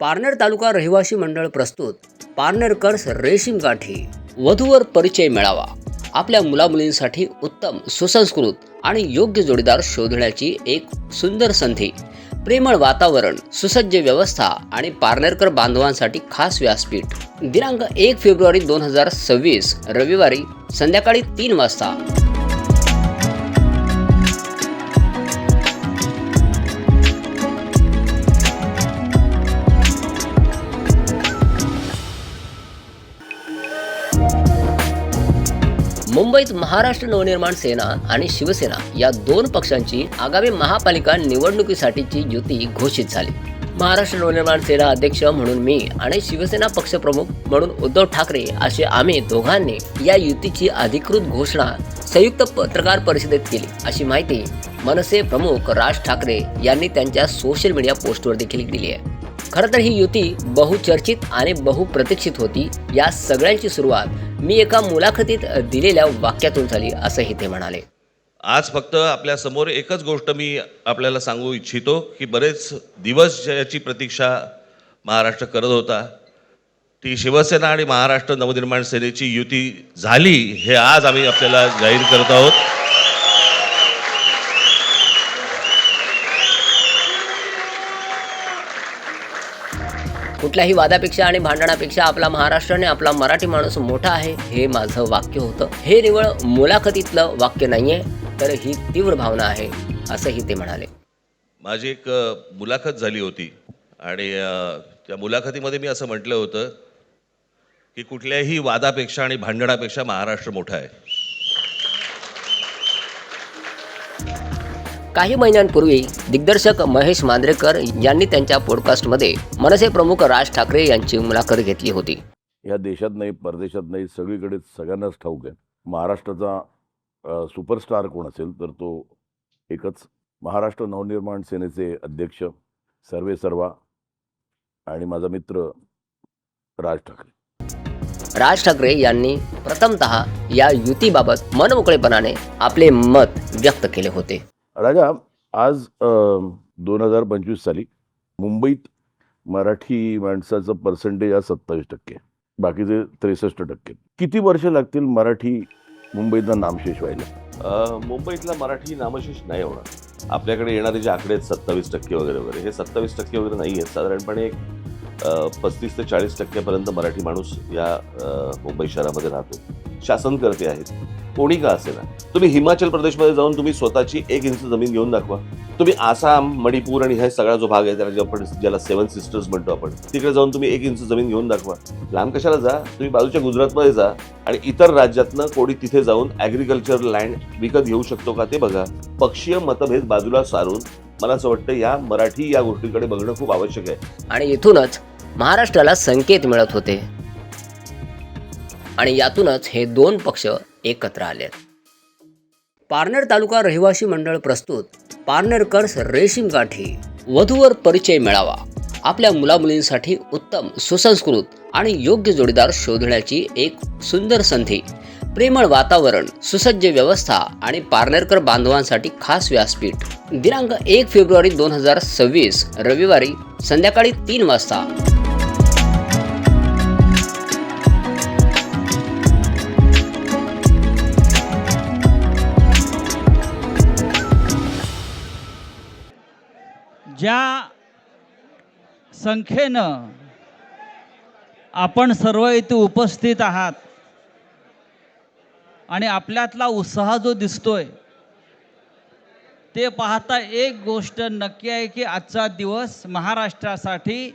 पारनेर तालुका रहिवासी मंडळ प्रस्तुत पारनेरकर्स रेशीम गाठी वधूवर परिचय मेळावा. आपल्या मुलामुलींसाठी उत्तम सुसंस्कृत आणि योग्य जोडीदार शोधण्याची एक सुंदर संधी. प्रेमळ वातावरण, सुसज्ज व्यवस्था आणि पारनेरकर बांधवांसाठी खास व्यासपीठ. दिनांक 1 फेब्रुवारी 2026 रविवारी संध्याकाळी 3 वाजता. मुंबईत महाराष्ट्र नवनिर्माण सेना आणि शिवसेना या दोन पक्षांची आगामी महापालिका निवडणुकीसाठीची युती घोषित झाली. महाराष्ट्र नवनिर्माण सेना अध्यक्ष म्हणून मी आणि शिवसेना पक्षप्रमुख म्हणून उद्धव ठाकरे असे आम्ही दोघांनी या युतीची अधिकृत घोषणा संयुक्त पत्रकार परिषदेत केली, अशी माहिती मनसे प्रमुख राज ठाकरे यांनी त्यांच्या सोशल मीडिया पोस्टवर देखील दिली आहे. खरं तर ही युती बहुचर्चित आणि बहुप्रतीक्षित होती. या सगळ्यांची सुरुवात मी एका मुलाखतीत दिलेल्या वाक्यातून झाली, असंही ते म्हणाले. आज फक्त आपल्या समोर एकच गोष्ट मी आपल्याला सांगू इच्छितो की बरेच दिवस याची प्रतीक्षा महाराष्ट्र करत होता. ती शिवसेना आणि महाराष्ट्र नवनिर्माण सेनेची युती झाली हे आज आम्ही आपल्याला जाहीर करत आहोत. कुठल्याही वादापेक्षा आणि भांडणापेक्षा आपला महाराष्ट्र आणि आपला मराठी माणूस मोठा आहे, हे माझं वाक्य होतं. हे निवळ मुलाखतीतलं वाक्य नाहीये, तर ही तीव्र भावना आहे, असंही ते म्हणाले. माझी एक मुलाखत झाली होती आणि त्या मुलाखतीमध्ये मी असं म्हटलं होतं की कुठल्याही वादापेक्षा आणि भांडणापेक्षा महाराष्ट्र मोठा आहे. काही महिन्यांपूर्वी दिग्दर्शक महेश मांजरेकर यांनी त्यांच्या पॉडकास्टमध्ये मनसे प्रमुख राज ठाकरे यांची मुलाखत घेतली होती. या देशात नाही, परदेशात नाही, सगळीकडे सगळ्यांनाच ठाऊक आहे महाराष्ट्राचा सुपरस्टार कोण असेल तर तो एकच महाराष्ट्र नवनिर्माण सेनेचे अध्यक्ष सर्वेसर्वा आणि माझा मित्र राज ठाकरे. राज ठाकरे यांनी प्रथमतः या युतीबाबत मनमोकळेपणाने आपले मत व्यक्त केले होते. राजा, आज 2025 साली मुंबईत मराठी माणसाचं पर्सेंटेज आज 27%, बाकीचे 63%. किती वर्ष लागतील मराठी मुंबईतनं नामशेष व्हायला? मुंबईतला मराठी नामशेष नाही होणार. आपल्याकडे येणारे जे आकडे आहेत 27% वगैरे वगैरे, हे 27% वगैरे नाही आहेत. साधारणपणे एक 35 ते 40% मराठी माणूस या मुंबई शहरामध्ये राहतो, शासनकर्ते आहेत, कोणी का असेना. तुम्ही हिमाचल प्रदेशमध्ये जाऊन तुम्ही स्वतःची 1 इंच जमीन घेऊन दाखवा. तुम्ही आसाम, मणिपूर आणि हा सगळा जो भाग आहे त्याला आपण ज्याला 7 सिस्टर्स म्हणतो आपण, तिकडे जाऊन तुम्ही 1 इंच जमीन घेऊन दाखवा. लांब कशाला जा, तुम्ही बाजूच्या गुजरातमध्ये जा आणि इतर राज्यातनं कोणी तिथे जाऊन ॲग्रिकल्चर लँड विकत घेऊ शकतो का ते बघा. पक्षीय मतभेद बाजूला सारून मला असं वाटतं या मराठी या गोष्टीकडे बघणं खूप आवश्यक आहे. आणि इथूनच महाराष्ट्राला संकेत मिळत होते आणि यातूनच हे दोन पक्ष एकत्र आले. पारनेर तालुका रहिवासी मंडळ प्रस्तुत पारनेरकर्स रेशीम गाठी वधूवर परिचय मेळावा. आपल्या मुलामुलींसाठी उत्तम सुसंस्कृत आणि योग्य जोडीदार शोधण्याची एक सुंदर संधी. प्रेमळ वातावरण, सुसज्ज व्यवस्था आणि पारनेरकर बांधवांसाठी खास व्यासपीठ. दिनांक 1 फेब्रुवारी 2026 रविवारी संध्याकाळी 3 वाजता. ज्या संख्येनं आपण सर्व इथे उपस्थित आहात आणि आपल्यातला उत्साह जो दिसतोय ते पाहता एक गोष्ट नक्की आहे की आजचा दिवस महाराष्ट्रासाठी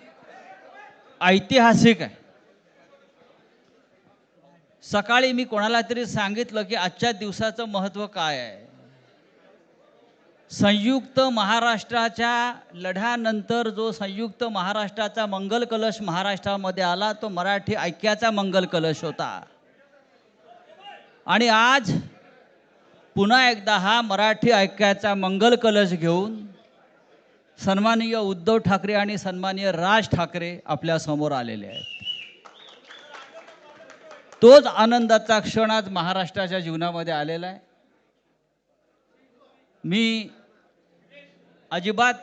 ऐतिहासिक आहे. सकाळी मी कोणाला तरी सांगितलं की आजच्या दिवसाचं महत्त्व काय आहे. संयुक्त महाराष्ट्राच्या लढ्यानंतर जो संयुक्त महाराष्ट्राचा मंगल कलश महाराष्ट्रामध्ये आला तो मराठी ऐक्याचा मंगल कलश होता. आणि आज पुन्हा एकदा हा मराठी ऐक्याचा मंगल कलश घेऊन सन्माननीय उद्धव ठाकरे आणि सन्माननीय राज ठाकरे आपल्या समोर आलेले आहेत. तोच आनंदाचा क्षण आज महाराष्ट्राच्या जीवनामध्ये आलेला आहे. मी अजिबात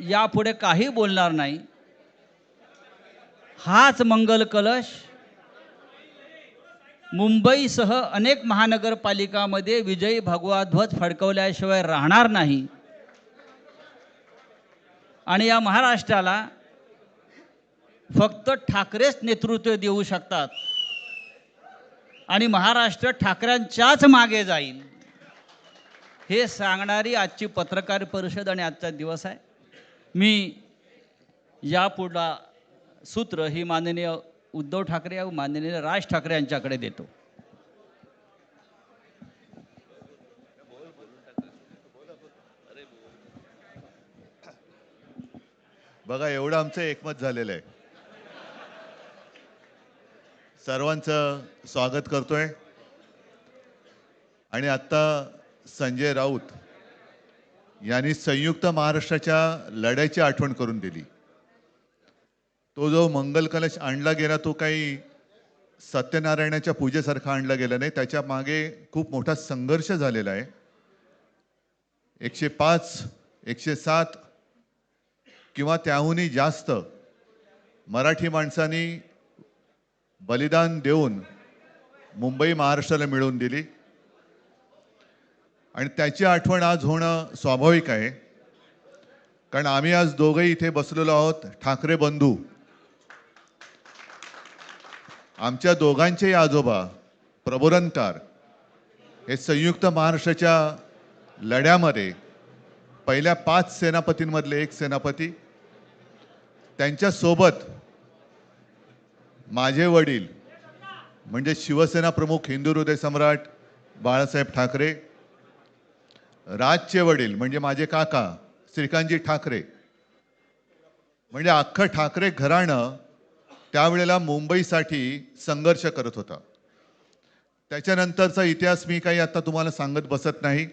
यापुढे काही बोलणार नाही. हाच मंगल कलश मुंबईसह अनेक महानगरपालिकामध्ये विजयी भगवा ध्वज फडकवल्याशिवाय राहणार नाही आणि या महाराष्ट्राला फक्त ठाकरेच नेतृत्व देऊ शकतात आणि महाराष्ट्र ठाकरेंच्याच मागे जाईल हे सांगणारी आजची पत्रकार परिषद आणि आजचा दिवस आहे. मी यापुढला सूत्र ही माननीय उद्धव ठाकरे व माननीय राज ठाकरे यांच्याकडे देतो. बघा, एवढं आमचं एकमत झालेलं आहे. सर्वांचं स्वागत करतोय. आणि आत्ता संजय राऊत यांनी संयुक्त महाराष्ट्राच्या लढ्याची आठवण करून दिली. तो जो मंगल कलश आणला गेला तो काही सत्यनारायणाच्या पूजेसारखा आणला गेला नाही. त्याच्या मागे खूप मोठा संघर्ष झालेला आहे. 105, 107 किंवा त्याहूनही जास्त मराठी माणसांनी बलिदान देऊन मुंबई महाराष्ट्राला मिळवून दिली आणि त्याची आठवण आज होणं स्वाभाविक आहे. कारण आम्ही आज दोघंही इथे बसलेलो आहोत, ठाकरे बंधू. आमच्या दोघांचेही आजोबा प्रबोधनकार हे संयुक्त महाराष्ट्राच्या लढ्यामध्ये पहिल्या 5 सेनापतींमधले एक सेनापती. त्यांच्यासोबत माझे वडील म्हणजे शिवसेना प्रमुख हिंदू हृदय सम्राट बाळासाहेब ठाकरे, राजचे वडील म्हणजे माझे काका श्रीकांतजी ठाकरे, म्हणजे अख्खं ठाकरे घराणं त्यावेळेला मुंबईसाठी संघर्ष करत होता. त्याच्यानंतरचा इतिहास मी काही आता तुम्हाला सांगत बसत नाही.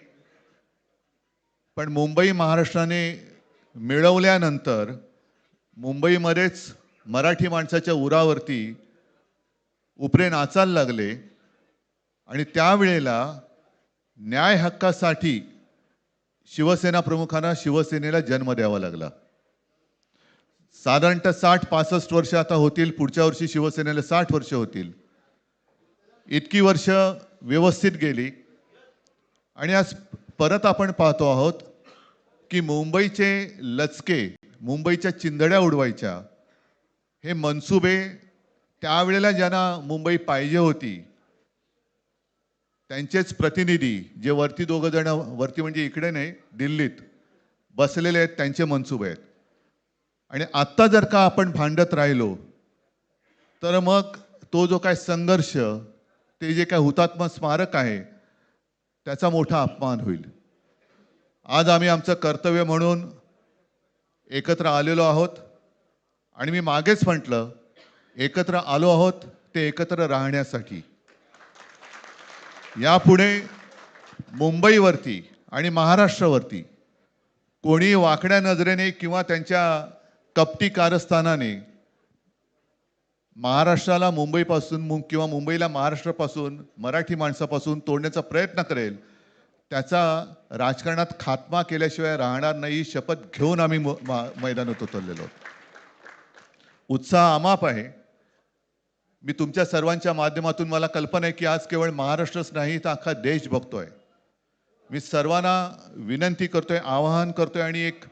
पण मुंबई महाराष्ट्राने मिळवल्यानंतर मुंबईमध्येच मराठी माणसाच्या उरावरती उपरे नाचायला लागले आणि त्यावेळेला न्याय हक्कासाठी शिवसेना प्रमुखांना शिवसेनेला जन्म द्यावा लागला. साधारणतः 60-65 वर्ष आता होतील. पुढच्या वर्षी शिवसेनेला 60 वर्ष होतील. इतकी वर्ष व्यवस्थित गेली आणि आज परत आपण पाहतो आहोत की मुंबईचे लचके, मुंबईच्या चिंधड्या उडवायच्या हे मनसुबे त्यावेळेला ज्यांना मुंबई पाहिजे होती त्यांचेच प्रतिनिधी जे वरती दोघं जण, वरती म्हणजे इकडे नाही दिल्लीत बसलेले आहेत, त्यांचे मनसुबे आहेत. आणि आत्ता जर का आपण भांडत राहिलो तर मग तो जो काय संघर्ष, ते जे काय हुतात्मा स्मारक आहे त्याचा मोठा अपमान होईल. आज आम्ही आमचं कर्तव्य म्हणून एकत्र आलेलो आहोत आणि मी मागेच म्हटलं एकत्र आलो आहोत ते एकत्र राहण्यासाठी. यापुढे मुंबईवरती आणि महाराष्ट्रावरती कोणी वाकड्या नजरेने किंवा त्यांच्या कपटी कारस्थानाने महाराष्ट्राला मुंबईपासून किंवा मुंबईला महाराष्ट्रापासून, मराठी माणसापासून तोडण्याचा प्रयत्न करेल त्याचा राजकारणात खात्मा केल्याशिवाय राहणार नाही. शपथ घेऊन आम्ही मैदानात उतरलेलो आहोत. उत्साह अमाप आहे. मी तुमच्या सर्वांच्या माध्यमातून, मला कल्पना आहे की आज केवळ महाराष्ट्रच नाही तर अख्खा देश बघतोय. मी सर्वांना विनंती करतोय, आवाहन करतोय आणि एक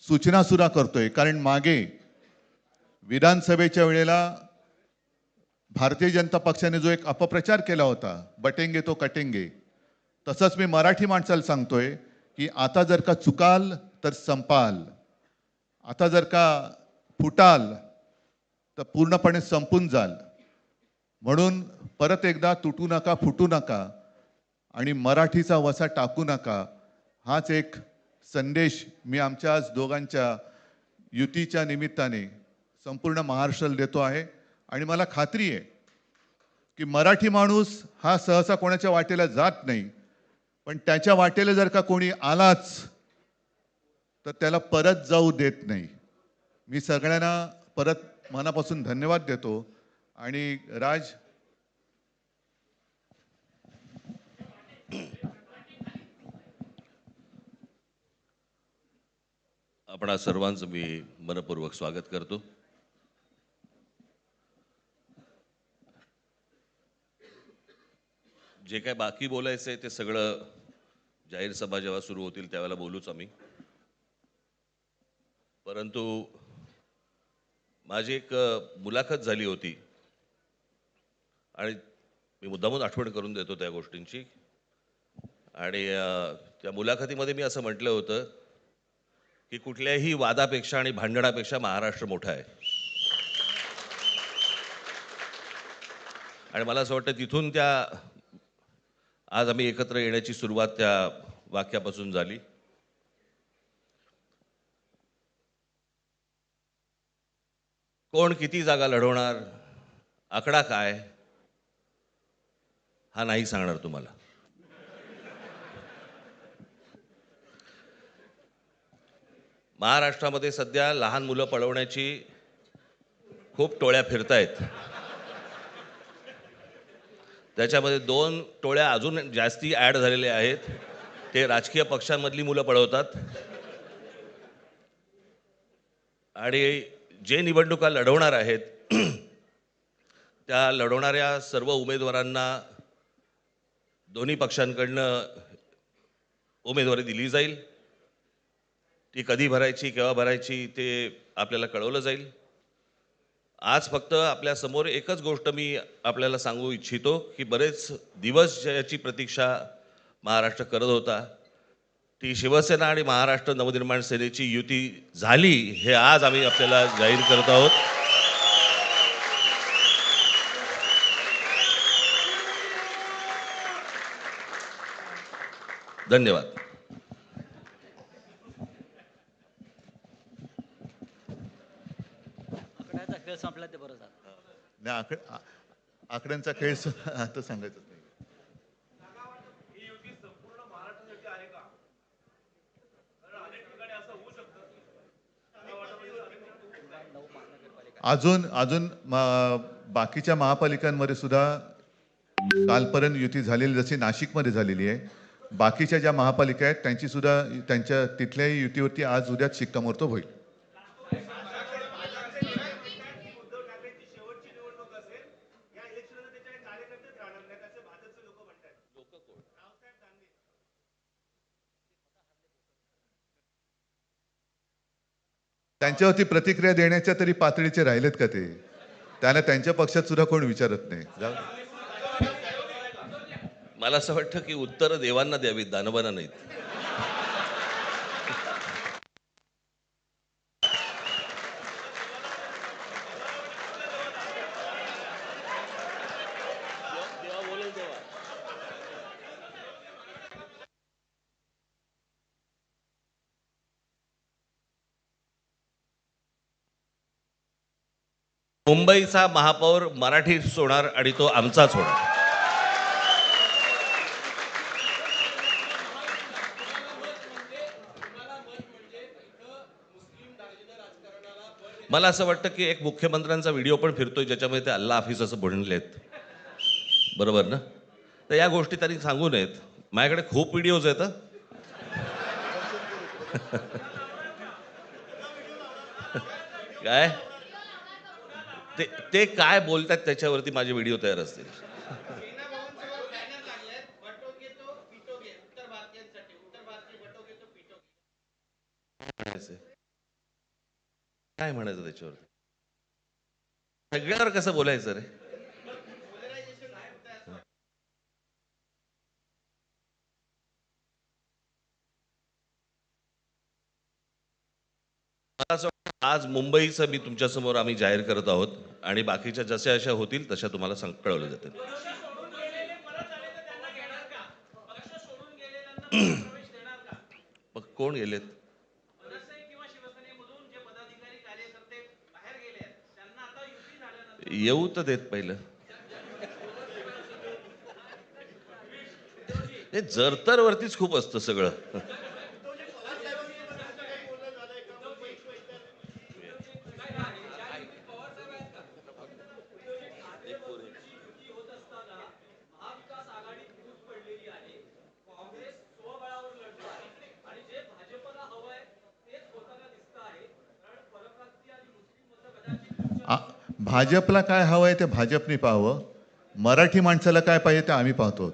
सूचना सुद्धा करतोय. कारण मागे विधानसभेच्या वेळेला भारतीय जनता पक्षाने जो एक अपप्रचार केला होता, बटेंगे तो कटेंगे, तसंच मी मराठी माणसाला सांगतोय की आता जर का चुकाल तर संपाल, आता जर का फुटाल तर पूर्णपणे संपून जाल. म्हणून परत एकदा तुटू नका, फुटू नका आणि मराठीचा वसा टाकू नका, हाच एक संदेश मी आमच्या आज दोघांच्या युतीच्या निमित्ताने संपूर्ण महाराष्ट्राला देतो आहे. आणि मला खात्री आहे की मराठी माणूस हा सहसा कोणाच्या वाटेला जात नाही, पण त्याच्या वाटेला जर का कोणी आलाच तर त्याला परत जाऊ देत नाही. मी सगळ्यांना परत मनापासून धन्यवाद देतो. आणि राज, आपणा सर्वांचं मी मनपूर्वक स्वागत करतो. जे काय बाकी बोलायचं आहे ते सगळं जाहीर सभा जेव्हा सुरू होतील त्यावेळेला बोलूच आम्ही. परंतु माझी एक मुलाखत झाली होती आणि मी मुद्दामून आठवण करून देतो त्या गोष्टींची. आणि त्या मुलाखतीमध्ये मी असं म्हटलं होतं की कुठल्याही वादापेक्षा आणि भांडणापेक्षा महाराष्ट्र मोठा आहे. आणि मला असं वाटतं तिथून त्या आज आम्ही एकत्र येण्याची सुरुवात त्या वाक्यापासून झाली. कोण किती जागा लढवणार, आकडा काय, हा नाही सांगणार तुम्हाला. महाराष्ट्रामध्ये सध्या लहान मुलं पळवण्याची खूप टोळ्या फिरतायत. त्याच्यामध्ये 2 टोळ्या अजून जास्ती ॲड झालेल्या आहेत. ते राजकीय पक्षांमधली मुलं पळवतात आणि जे निवडणुका लढवणार आहेत त्या लढवणाऱ्या सर्व उमेदवारांना दोन्ही पक्षांकडनं उमेदवारी दिली जाईल. ती कधी भरायची, केव्हा भरायची ते आपल्याला कळवलं जाईल. आज फक्त आपल्यासमोर एकच गोष्ट मी आपल्याला सांगू इच्छितो की बरेच दिवस याची प्रतीक्षा महाराष्ट्र करत होता. ती शिवसेना आणि महाराष्ट्र नवनिर्माण सेनेची युती झाली हे आज आम्ही आपल्याला जाहीर करत आहोत. धन्यवाद. आकड्याचा खेळ संपला ते बरं झालं. नाही, आकड्यांचा खेळ आता सांगायचं नाही. अजून अजून बाकीच्या महापालिकांमध्ये सुद्धा कालपर्यंत युती झालेली जशी नाशिकमध्ये झालेली आहे, बाकीच्या ज्या महापालिका आहेत त्यांची सुद्धा त्यांच्या तिथल्याही युतीवरती आज उद्याच शिक्कामोर्तब होईल. त्यांच्यावरती प्रतिक्रिया देण्याच्या तरी पातळीचे राहिलेत का ते? त्यांना त्यांच्या पक्षात सुद्धा कोण विचारत नाही. जाऊ दे. मला असं वाटतं की उत्तरं देवांना द्यावीत, दानवांना नाहीत. मुंबईचा महापौर मराठीच होणार आणि तो आमचाच होणार. मला असं वाटतं की एक मुख्यमंत्र्यांचा व्हिडिओ पण फिरतोय ज्याच्यामध्ये ते अल्ला हाफिज असं म्हणलेत, बरोबर ना? तर या गोष्टी त्यांनी सांगू नयेत. माझ्याकडे खूप व्हिडिओज आहेत. काय ते काय बोलतात त्याच्यावरती माझे व्हिडिओ तयार असतील. काय म्हणायचं त्याच्यावरती? सगळ्यावर कसं बोलायचं रे? मला असं वाटतं आज मुंबईचं मी तुमच्यासमोर आम्ही जाहीर करत आहोत आणि बाकीच्या जशा अशा होतील तशा तुम्हाला कळवलं जातील. मग कोण गेलेत? येऊ तर देत पहिलं. हे जरतर वरतीच खूप असतं सगळं. भाजपला काय हवं आहे ते भाजपने पाहावं, मराठी माणसाला काय पाहिजे ते आम्ही पाहतो.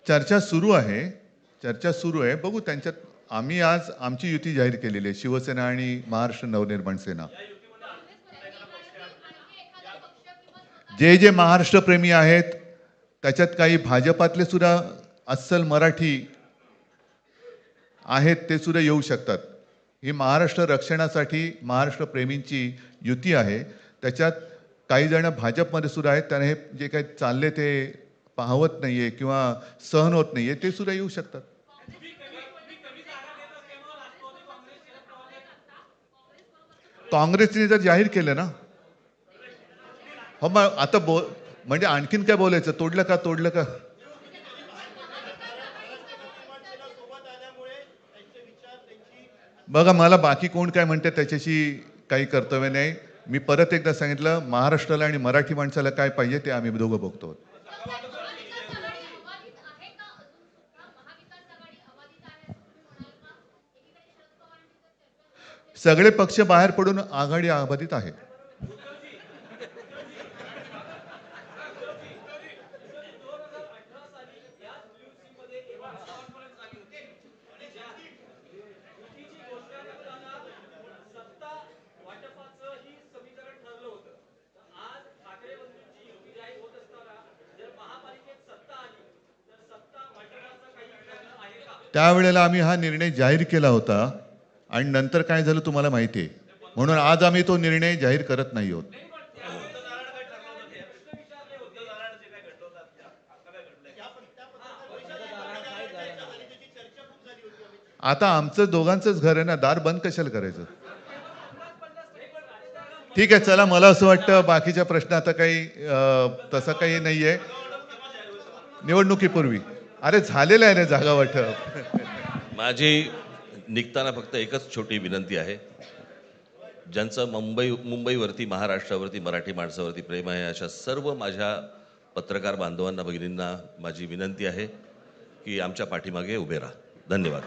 चर्चा सुरू आहे बघू त्यांच्यात. आम्ही आज आमची युती जाहीर केलेली आहे, शिवसेना आणि महाराष्ट्र नवनिर्माण सेना. जे महाराष्ट्रप्रेमी आहेत त्याच्यात काही भाजपातले सुद्धा अस्सल मराठी आहेत, ते सुद्धा येऊ शकतात. ही महाराष्ट्र रक्षणासाठी महाराष्ट्र प्रेमींची युती आहे. त्याच्यात काही जण भाजपमध्ये सुद्धा आहेत, त्यांना हे जे काही चालले ते पाहवत नाहीये किंवा सहन होत नाहीये, ते सुद्धा येऊ शकतात. काँग्रेसने जर जाहीर केलं ना, हो मग आता म्हणजे आणखीन काय बोलायचं? तोडलं का? बघा, मला बाकी कोण काय म्हणते त्याच्याशी काही कर्तव्य नाही. मी परत एकदा सांगितलं, महाराष्ट्राला आणि मराठी माणसाला काय पाहिजे ते आम्ही दोघं बघतो. सगळे पक्ष बाहेर पडून आघाडी अबाधित आहे. त्यावेळेला आम्ही हा निर्णय जाहीर केला होता आणि नंतर काय झालं तुम्हाला माहिती आहे. म्हणून आज आम्ही तो निर्णय जाहीर करत नाही आहोत. आता आमचं दोघांचंच घर आहे ना, दार बंद कशाला करायचं? ठीक आहे, चला. मला असं वाटतं बाकीच्या प्रश्न आता काही तसं काही नाहीये. निवडणुकीपूर्वी अरे झालेलं आहे ना जागा वाटप. माझी निघताना फक्त एकच छोटी विनंती आहे. ज्यांचं मुंबईवरती, महाराष्ट्रावरती, मराठी माणसावरती प्रेम आहे, अशा सर्व माझ्या पत्रकार बांधवांना, भगिनींना माझी विनंती आहे की आमच्या पाठीमागे उभे राहा. धन्यवाद.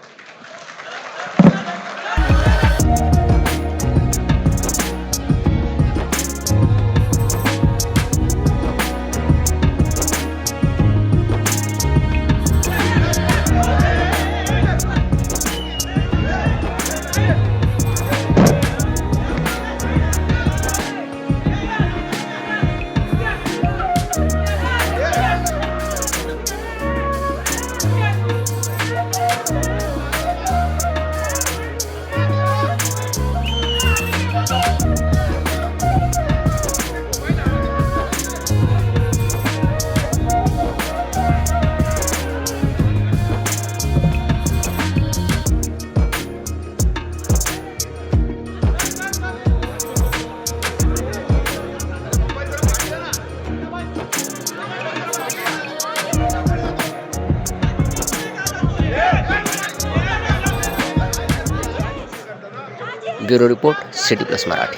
Bureau report, city plus Marathi.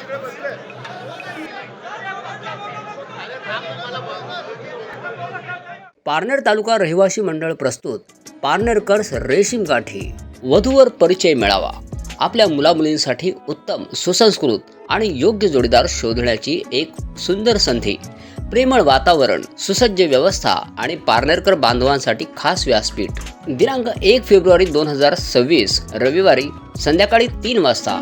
Parner तालुका रहिवासी मंडळ प्रस्तुत पारनेरकर्स रेशीम गाठी वधूवर परिचय मेळावा. आपल्या मुलामुलींसाठी उत्तम, सुसंस्कृत आणि योग्य जोडीदार शोधण्याची एक सुंदर संधी. प्रेमळ वातावरण, सुसज्ज व्यवस्था आणि पारनेरकर बांधवांसाठी खास व्यासपीठ. दिनांक 1 फेब्रुवारी 2026 रविवारी संध्याकाळी 3 वाजता.